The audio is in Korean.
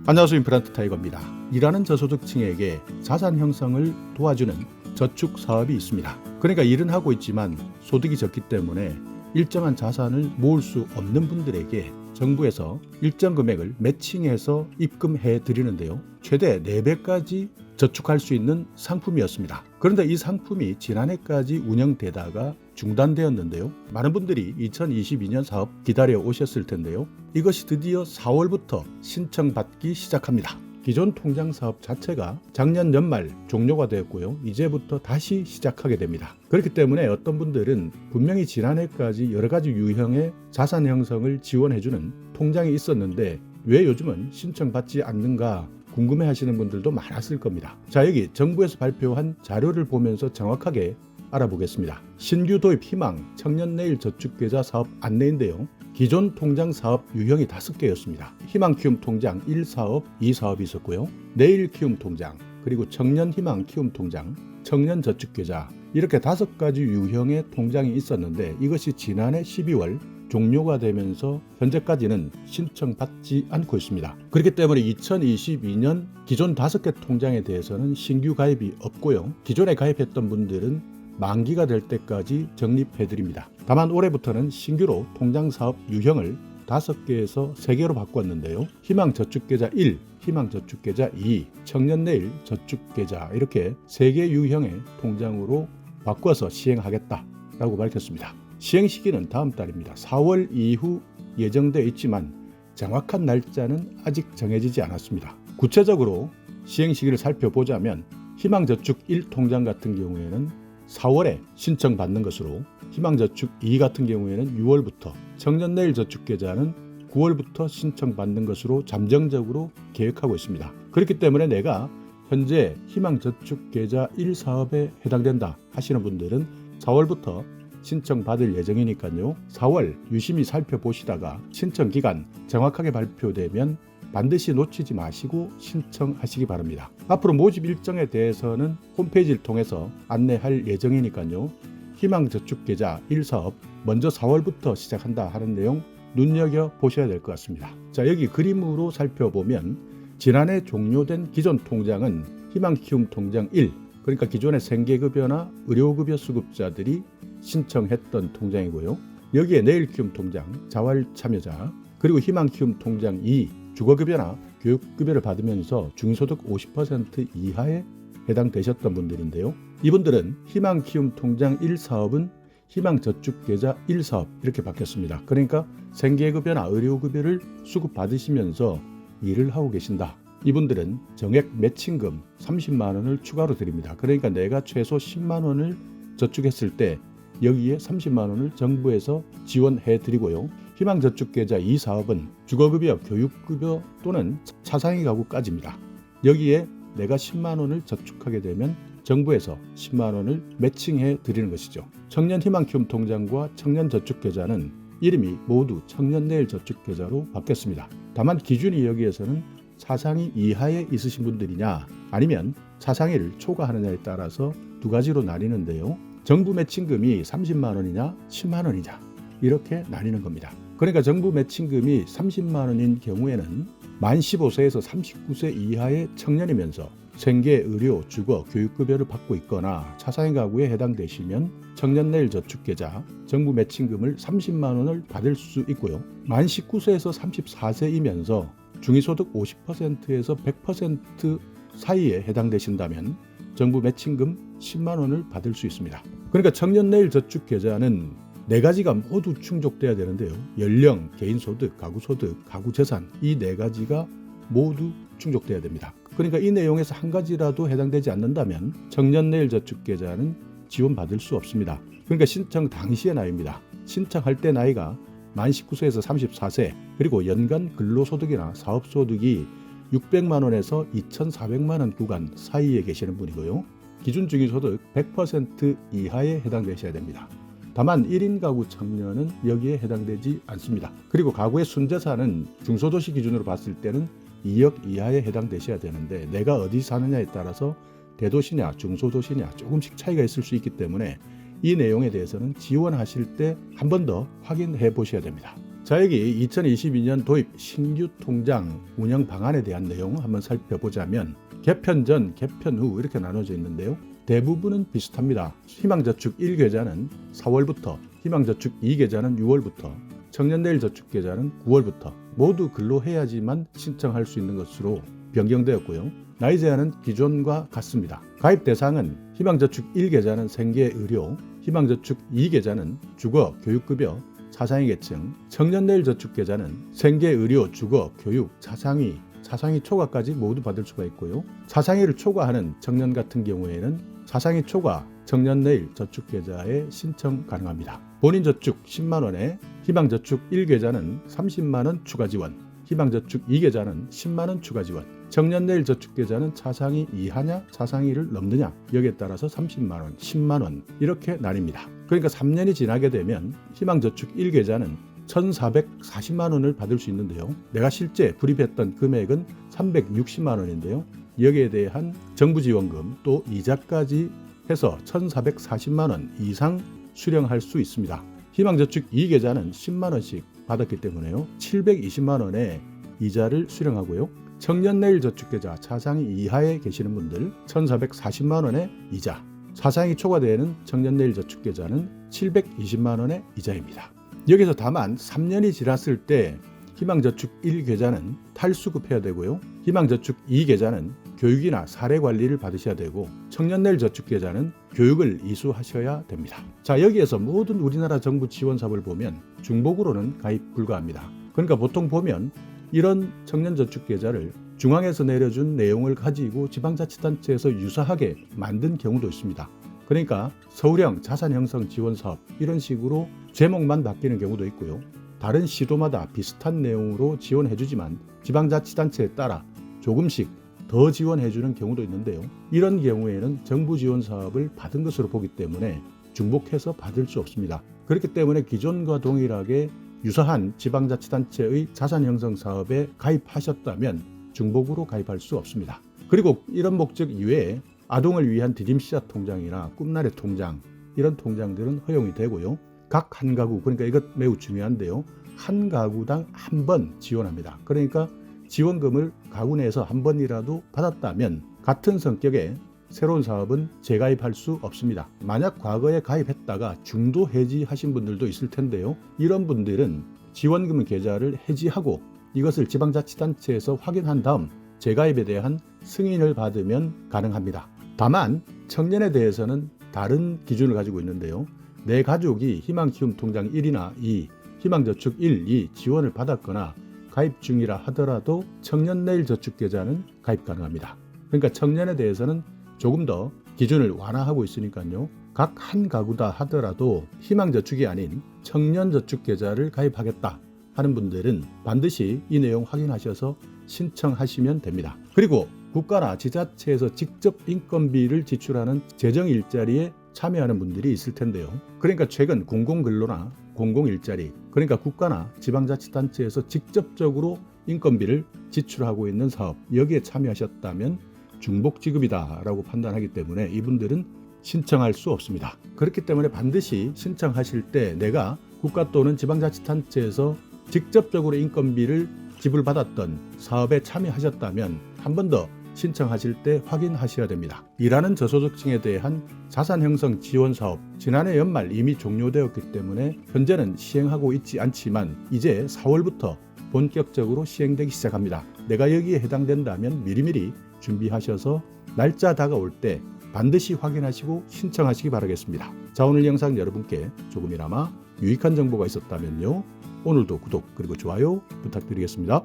안녕하세요. 임플란트 타이거입니다. 일하는 저소득층에게 자산 형성을 도와주는 저축 사업이 있습니다. 그러니까 일은 하고 있지만 소득이 적기 때문에 일정한 자산을 모을 수 없는 분들에게 정부에서 일정 금액을 매칭해서 입금해 드리는데요. 최대 4배까지 저축할 수 있는 상품이었습니다. 그런데 이 상품이 지난해까지 운영되다가 중단되었는데요. 많은 분들이 2022년 사업 기다려 오셨을 텐데요. 이것이 드디어 4월부터 신청받기 시작합니다. 기존 통장 사업 자체가 작년 연말 종료가 되었고요. 이제부터 다시 시작하게 됩니다. 그렇기 때문에 어떤 분들은 분명히 지난해까지 여러 가지 유형의 자산 형성을 지원해주는 통장이 있었는데 왜 요즘은 신청받지 않는가 궁금해 하시는 분들도 많았을 겁니다. 자, 여기 정부에서 발표한 자료를 보면서 정확하게 알아보겠습니다. 신규 도입 희망 청년내일 저축계좌 사업 안내인데요. 기존 통장 사업 유형이 5개였습니다. 희망 키움 통장 1사업, 2사업이 있었고요. 내일 키움 통장, 그리고 청년 희망 키움 통장, 청년 저축계좌 이렇게 5가지 유형의 통장이 있었는데 이것이 지난해 12월 종료가 되면서 현재까지는 신청받지 않고 있습니다. 그렇기 때문에 2022년 기존 5개 통장에 대해서는 신규 가입이 없고요. 기존에 가입했던 분들은 만기가 될 때까지 적립해드립니다. 다만 올해부터는 신규로 통장 사업 유형을 5개에서 3개로 바꿨는데요. 희망저축계좌 1, 희망저축계좌 2, 청년내일 저축계좌 이렇게 3개 유형의 통장으로 바꿔서 시행하겠다라고 밝혔습니다. 시행 시기는 다음 달입니다. 4월 이후 예정되어 있지만 정확한 날짜는 아직 정해지지 않았습니다. 구체적으로 시행 시기를 살펴보자면 희망저축 1 통장 같은 경우에는 4월에 신청받는 것으로, 희망저축 2 같은 경우에는 6월부터, 청년내일 저축계좌는 9월부터 신청받는 것으로 잠정적으로 계획하고 있습니다. 그렇기 때문에 내가 현재 희망저축계좌 1 사업에 해당된다 하시는 분들은 4월부터 신청받을 예정이니까요. 4월 유심히 살펴보시다가 신청기간 정확하게 발표되면 반드시 놓치지 마시고 신청하시기 바랍니다. 앞으로 모집 일정에 대해서는 홈페이지를 통해서 안내할 예정이니까요. 희망저축계좌 1사업 먼저 4월부터 시작한다 하는 내용 눈여겨보셔야 될 것 같습니다. 자, 여기 그림으로 살펴보면 지난해 종료된 기존 통장은 희망키움 통장 1, 그러니까 기존의 생계급여나 의료급여 수급자들이 신청했던 통장이고요. 여기에 내일키움 통장, 자활참여자, 그리고 희망키움 통장 2, 주거급여나 교육급여를 받으면서 중소득 50% 이하에 해당되셨던 분들인데요. 이분들은 희망키움 통장 1사업은 희망저축계좌 1사업 이렇게 바뀌었습니다. 그러니까 생계급여나 의료급여를 수급받으시면서 일을 하고 계신다. 이분들은 정액 매칭금 30만 원을 추가로 드립니다. 그러니까 내가 최소 10만 원을 저축했을 때 여기에 30만 원을 정부에서 지원해 드리고요. 희망저축계좌 2사업은 주거급여, 교육급여 또는 차상위 가구까지입니다. 여기에 내가 10만 원을 저축하게 되면 정부에서 10만 원을 매칭해 드리는 것이죠. 청년희망키움 통장과 청년저축계좌는 이름이 모두 청년내일 저축계좌로 바뀌었습니다. 다만 기준이 여기에서는 차상위 이하에 있으신 분들이냐 아니면 차상위를 초과하느냐에 따라서 2가지로 나뉘는데요. 정부 매칭금이 30만 원이냐 10만 원이냐 이렇게 나뉘는 겁니다. 그러니까 정부 매칭금이 30만 원인 경우에는 만 15세에서 39세 이하의 청년이면서 생계, 의료, 주거, 교육급여를 받고 있거나 차상위 가구에 해당되시면 청년내일 저축계좌 정부 매칭금을 30만 원을 받을 수 있고요. 만 19세에서 34세이면서 중위소득 50%에서 100% 사이에 해당되신다면 정부 매칭금 10만 원을 받을 수 있습니다. 그러니까 청년내일 저축계좌는 4가지가 모두 충족돼야 되는데요. 연령, 개인소득, 가구소득, 가구재산 이 4가지가 모두 충족돼야 됩니다. 그러니까 이 내용에서 한 가지라도 해당되지 않는다면 청년내일 저축계좌는 지원받을 수 없습니다. 그러니까 신청 당시의 나이입니다. 신청할 때 나이가 만 19세에서 34세 그리고 연간 근로소득이나 사업소득이 600만 원에서 2,400만 원 구간 사이에 계시는 분이고요. 기준 중위소득 100% 이하에 해당되셔야 됩니다. 다만 1인 가구 청년은 여기에 해당되지 않습니다. 그리고 가구의 순자산은 중소도시 기준으로 봤을 때는 2억 이하에 해당되셔야 되는데 내가 어디 사느냐에 따라서 대도시냐 중소도시냐 조금씩 차이가 있을 수 있기 때문에 이 내용에 대해서는 지원하실 때 한 번 더 확인해 보셔야 됩니다. 자, 여기 2022년 도입 신규 통장 운영 방안에 대한 내용 한번 살펴보자면 개편 전, 개편 후 이렇게 나눠져 있는데요. 대부분은 비슷합니다. 희망저축 1계좌는 4월부터, 희망저축 2계좌는 6월부터, 청년내일저축계좌는 9월부터 모두 근로해야지만 신청할 수 있는 것으로 변경되었고요. 나이 제한은 기존과 같습니다. 가입 대상은 희망저축 1계좌는 생계의료, 희망저축 2계좌는 주거, 교육급여, 차상위 계층, 청년내일저축계좌는 생계의료, 주거, 교육, 차상위 초과까지 모두 받을 수가 있고요. 차상위를 초과하는 청년 같은 경우에는 차상위 초과 청년내일 저축계좌에 신청 가능합니다. 본인저축 10만원에 희망저축 1계좌는 30만원 추가 지원, 희망저축 2계좌는 10만원 추가 지원, 청년내일 저축계좌는 차상위 이하냐 차상위를 넘느냐 여기에 따라서 30만원, 10만원 이렇게 나뉩니다. 그러니까 3년이 지나게 되면 희망저축 1계좌는 1,440만원을 받을 수 있는데요. 내가 실제 불입했던 금액은 360만원인데요. 여기에 대한 정부지원금 또 이자까지 해서 1,440만원 이상 수령할 수 있습니다. 희망저축 2계좌는 10만원씩 받았기 때문에요. 720만원의 이자를 수령하고요. 청년내일저축계좌 차상위 이하에 계시는 분들 1,440만원의 이자, 차상위 초과되는 청년내일저축계좌는 720만원의 이자입니다. 여기서 다만 3년이 지났을 때 희망저축 1계좌는 탈수급해야 되고요. 희망저축 2계좌는 교육이나 사례관리를 받으셔야 되고 청년내일저축계좌는 교육을 이수하셔야 됩니다. 자, 여기에서 모든 우리나라 정부 지원 사업을 보면 중복으로는 가입 불가합니다. 그러니까 보통 보면 이런 청년저축계좌를 중앙에서 내려준 내용을 가지고 지방자치단체에서 유사하게 만든 경우도 있습니다. 그러니까 서울형 자산형성 지원사업 이런 식으로 제목만 바뀌는 경우도 있고요. 다른 시도마다 비슷한 내용으로 지원해주지만 지방자치단체에 따라 조금씩 더 지원해주는 경우도 있는데요. 이런 경우에는 정부 지원 사업을 받은 것으로 보기 때문에 중복해서 받을 수 없습니다. 그렇기 때문에 기존과 동일하게 유사한 지방자치단체의 자산형성 사업에 가입하셨다면 중복으로 가입할 수 없습니다. 그리고 이런 목적 이외에 아동을 위한 디딤씨앗 통장이나 꿈나래 통장 이런 통장들은 허용이 되고요. 각 한 가구, 그러니까 이것 매우 중요한데요. 한 가구당 한 번 지원합니다. 그러니까 지원금을 가구 내에서 한 번이라도 받았다면 같은 성격의 새로운 사업은 재가입할 수 없습니다. 만약 과거에 가입했다가 중도 해지하신 분들도 있을 텐데요. 이런 분들은 지원금 계좌를 해지하고 이것을 지방자치단체에서 확인한 다음 재가입에 대한 승인을 받으면 가능합니다. 다만 청년에 대해서는 다른 기준을 가지고 있는데요. 내 가족이 희망키움통장 1이나 2, 희망저축 1, 2 지원을 받았거나 가입 중이라 하더라도 청년내일저축계좌는 가입 가능합니다. 그러니까 청년에 대해서는 조금 더 기준을 완화하고 있으니까요. 각 한 가구다 하더라도 희망저축이 아닌 청년저축계좌를 가입하겠다 하는 분들은 반드시 이 내용 확인하셔서 신청하시면 됩니다. 그리고 국가나 지자체에서 직접 인건비를 지출하는 재정일자리에 참여하는 분들이 있을 텐데요. 그러니까 최근 공공근로나 공공일자리, 그러니까 국가나 지방자치단체에서 직접적으로 인건비를 지출하고 있는 사업, 여기에 참여하셨다면 중복지급이다라고 판단하기 때문에 이분들은 신청할 수 없습니다. 그렇기 때문에 반드시 신청하실 때 내가 국가 또는 지방자치단체에서 직접적으로 인건비를 지불받았던 사업에 참여하셨다면 한 번 더 신청하실 때 확인하셔야 됩니다. 일하는 저소득층에 대한 자산형성 지원사업 지난해 연말 이미 종료되었기 때문에 현재는 시행하고 있지 않지만 이제 4월부터 본격적으로 시행되기 시작합니다. 내가 여기에 해당된다면 미리미리 준비하셔서 날짜 다가올 때 반드시 확인하시고 신청하시기 바라겠습니다. 자, 오늘 영상 여러분께 조금이나마 유익한 정보가 있었다면요. 오늘도 구독 그리고 좋아요 부탁드리겠습니다.